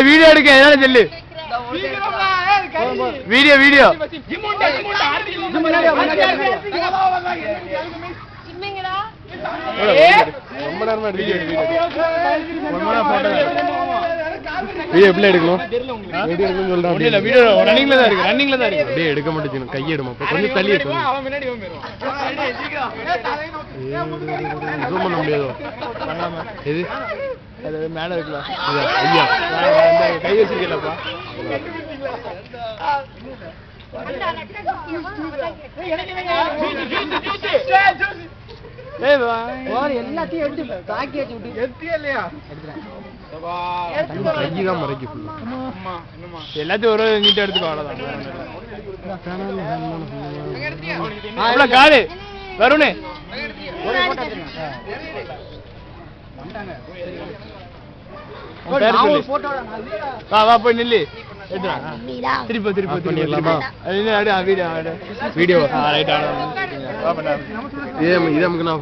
Video எடுக்க எதாவது சொல்லு. வீடியோ வீடியோ ரொம்ப நேரமா வீடியோ எப்படி எடுக்கணும்? வீடியோ ரன்னிங்ல தான் இருக்கு, ரன்னிங்ல தான் இருக்கு. அப்படியே எடுக்க மாட்டேங்குது, கையெடுமா கொஞ்சம் தள்ளி எடுக்கணும். பண்ண முடியாதோ? எது அது மேல இருக்கலாம். ஐயா கை வச்சிருக்கலப்பா. எல்லாத்தையும் எடுத்து தாக்கி வச்சு விட்டு எடுத்தியா இல்லையா? கைதான் மறைக்கு எல்லாத்தையும் ஒரு நீட்டா எடுத்துக்கோ. அவ்வளவுதான் காலு வருணே வா போய் நில்லு. திருப்பி திருப்பி பண்ணிடலாமா? வீடியோ ரைட் ஆனா இதே நமக்கு நான்